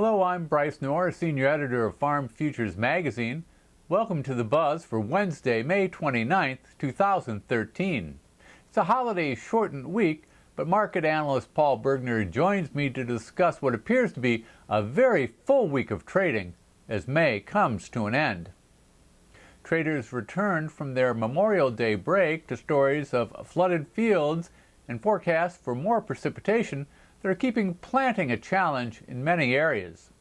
Hello, I'm Bryce Knorr, Senior Editor of Farm Futures Magazine. Welcome to The Buzz for Wednesday, May 29th, 2013. It's a holiday-shortened week, but market analyst Paul Bergner joins me to discuss what appears to be a very full week of trading as May comes to an end. Traders returned from their Memorial Day break to stories of flooded fields and forecasts for more precipitation that are keeping planting a challenge in many areas.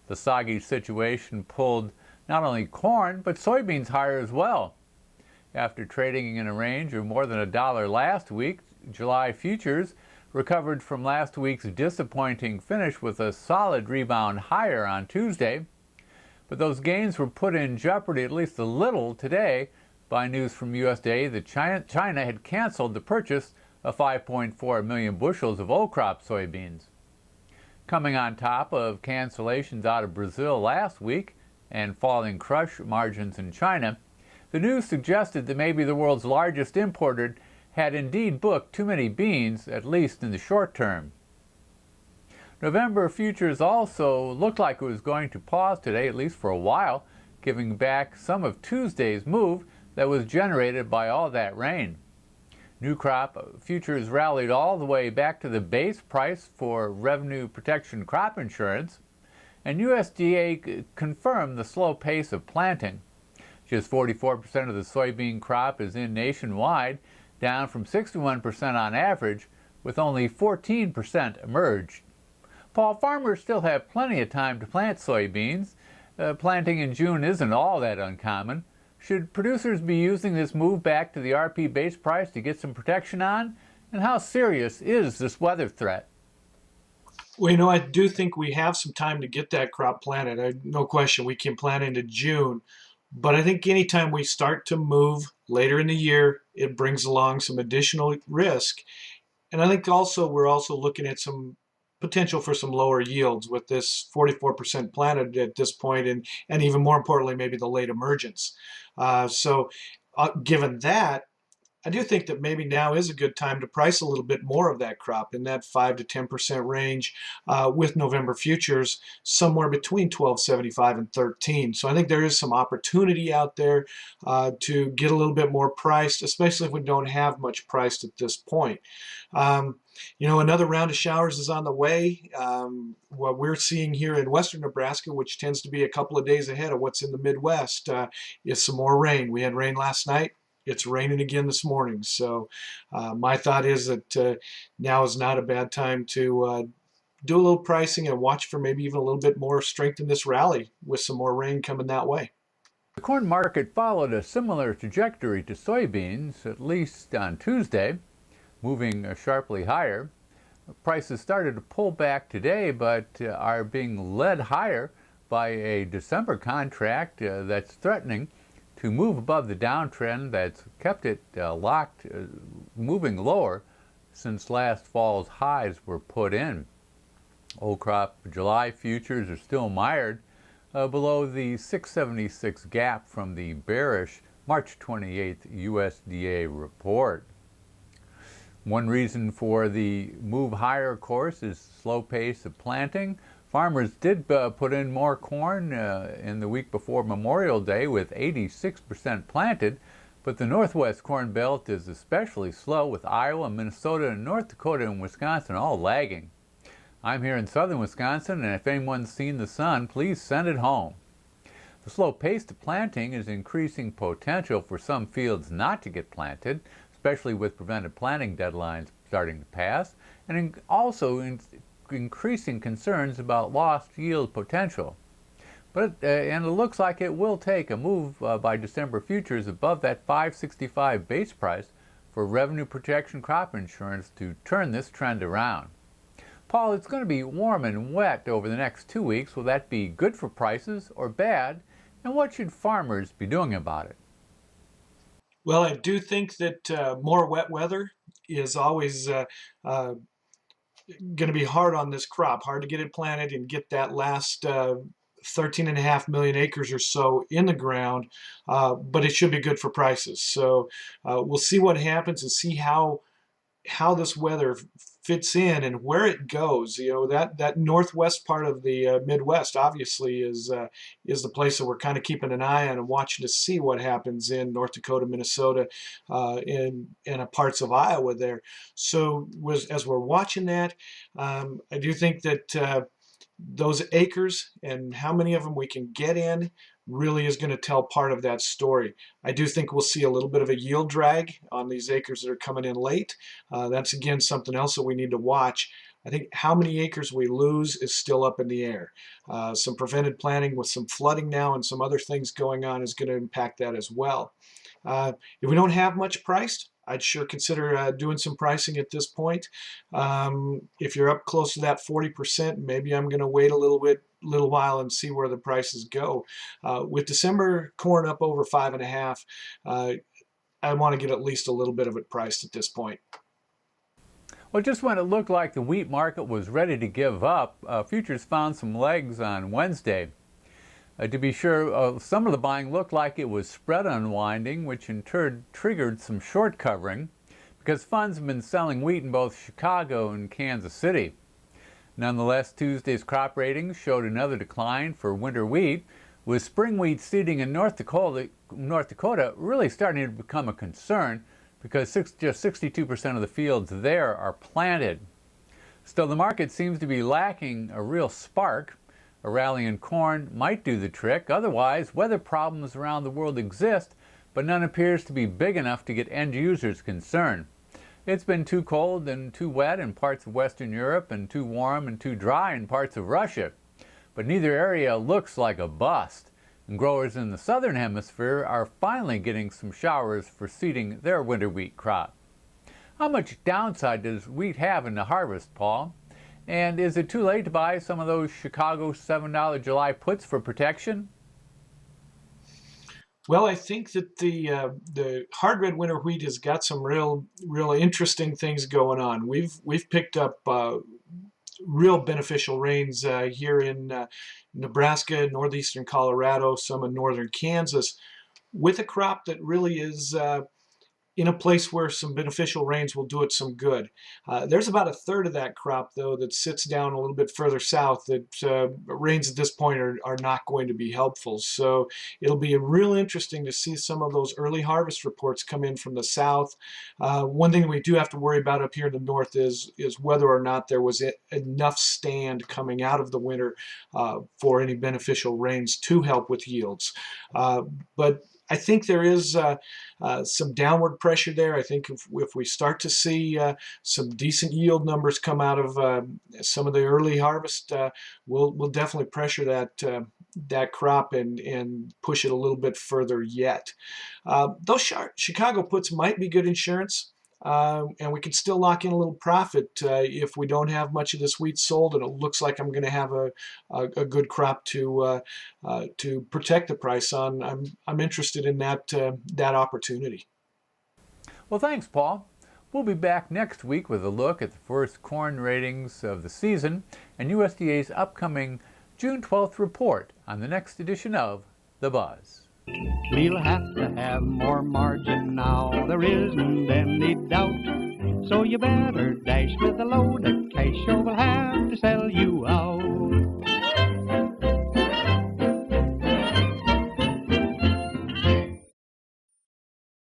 The soggy situation pulled not only corn, but soybeans higher as well. After trading in a range of more than $1 last week, July futures recovered from last week's disappointing finish with a solid rebound higher on Tuesday. But those gains were put in jeopardy at least a little today by news from USDA that China had canceled the purchase of 5.4 million bushels of old crop soybeans. Coming on top of cancellations out of Brazil last week and falling crush margins in China, the news suggested that maybe the world's largest importer had indeed booked too many beans, at least in the short term. November futures also looked like it was going to pause today, at least for a while, giving back some of Tuesday's move that was generated by all that rain. New crop futures rallied all the way back to the base price for revenue protection crop insurance, and USDA confirmed the slow pace of planting. Just 44% of the soybean crop is in nationwide, down from 61% on average, with only 14% emerged. Paul, farmers still have plenty of time to plant soybeans. Planting in June isn't all that uncommon. Should producers be using this move back to the RP base price to get some protection on? And how serious is this weather threat? Well, I do think we have some time to get that crop planted. No question, we can plant into June. But I think anytime we start to move later in the year, it brings along some additional risk. And I think also we're also looking at some potential for some lower yields with this 44% planted at this point, and even more importantly, maybe the late emergence. Given that, I do think that maybe now is a good time to price a little bit more of that crop in that 5 to 10% range with November futures somewhere between 12.75 and 13. So I think there is some opportunity out there to get a little bit more priced, especially if we don't have much priced at this point. Another round of showers is on the way. What we're seeing here in western Nebraska, which tends to be a couple of days ahead of what's in the Midwest, is some more rain. We had rain last night. It's raining again this morning. So my thought is that now is not a bad time to do a little pricing and watch for maybe even a little bit more strength in this rally with some more rain coming that way. The corn market followed a similar trajectory to soybeans, at least on Tuesday, moving sharply higher. Prices started to pull back today, but are being led higher by a December contract that's threatening to move above the downtrend that's kept it locked, moving lower since last fall's highs were put in. Old crop July futures are still mired below the 676 gap from the bearish March 28th USDA report. One reason for the move higher, of course, is slow pace of planting. Farmers did put in more corn in the week before Memorial Day with 86% planted, but the Northwest Corn Belt is especially slow, with Iowa, Minnesota, and North Dakota and Wisconsin all lagging. I'm here in southern Wisconsin, and if anyone's seen the sun, please send it home. The slow pace of planting is increasing potential for some fields not to get planted, especially with preventive planting deadlines starting to pass, and also increasing concerns about lost yield potential. And it looks like it will take a move by December futures above that 565 base price for revenue protection crop insurance to turn this trend around. Paul, it's going to be warm and wet over the next 2 weeks. Will that be good for prices or bad? And what should farmers be doing about it? Well, I do think that more wet weather is always going to be hard on this crop, hard to get it planted and get that last 13.5 million acres or so in the ground, but it should be good for prices. So we'll see what happens and see how how this weather fits in and where it goes. That northwest part of the Midwest obviously is the place that we're kind of keeping an eye on and watching to see what happens in North Dakota, Minnesota, in parts of Iowa there. So as we're watching that, I do think that those acres and how many of them we can get in really is going to tell part of that story. I do think we'll see a little bit of a yield drag on these acres that are coming in late. That's again something else that we need to watch. I think how many acres we lose is still up in the air. Some prevented planting with some flooding now and some other things going on is going to impact that as well. If we don't have much priced, I'd sure consider doing some pricing at this point. If you're up close to that 40%, maybe I'm going to wait a little while and see where the prices go. With December corn up over 5.5, I want to get at least a little bit of it priced at this point. Well, just when it looked like the wheat market was ready to give up, futures found some legs on Wednesday. To be sure, some of the buying looked like it was spread unwinding, which in turn triggered some short covering because funds have been selling wheat in both Chicago and Kansas City. Nonetheless, Tuesday's crop ratings showed another decline for winter wheat, with spring wheat seeding in North Dakota really starting to become a concern because just 62% of the fields there are planted. Still, the market seems to be lacking a real spark. A rally in corn might do the trick. Otherwise, weather problems around the world exist, but none appears to be big enough to get end users concerned. It's been too cold and too wet in parts of Western Europe and too warm and too dry in parts of Russia. But neither area looks like a bust, and growers in the southern hemisphere are finally getting some showers for seeding their winter wheat crop. How much downside does wheat have in the harvest, Paul? And is it too late to buy some of those Chicago $7 July puts for protection? Well, I think that the hard red winter wheat has got some real interesting things going on. We've picked up real beneficial rains here in Nebraska, northeastern Colorado, some in northern Kansas, with a crop that really is in a place where some beneficial rains will do it some good. There's about a third of that crop, though, that sits down a little bit further south that rains at this point are not going to be helpful. So it'll be real interesting to see some of those early harvest reports come in from the south. One thing we do have to worry about up here in the north is whether or not there was enough stand coming out of the winter for any beneficial rains to help with yields. But I think there is some downward pressure there. I think if we start to see some decent yield numbers come out of some of the early harvest, we'll definitely pressure that crop and push it a little bit further yet. Those Chicago puts might be good insurance. And we can still lock in a little profit if we don't have much of this wheat sold, and it looks like I'm going to have a good crop to protect the price on. I'm interested in that opportunity. Well, thanks, Paul. We'll be back next week with a look at the first corn ratings of the season and USDA's upcoming June 12th report on the next edition of The Buzz. We'll have to have more margin now, there isn't any doubt. So you better dash with a load of cash or we'll have to sell you out.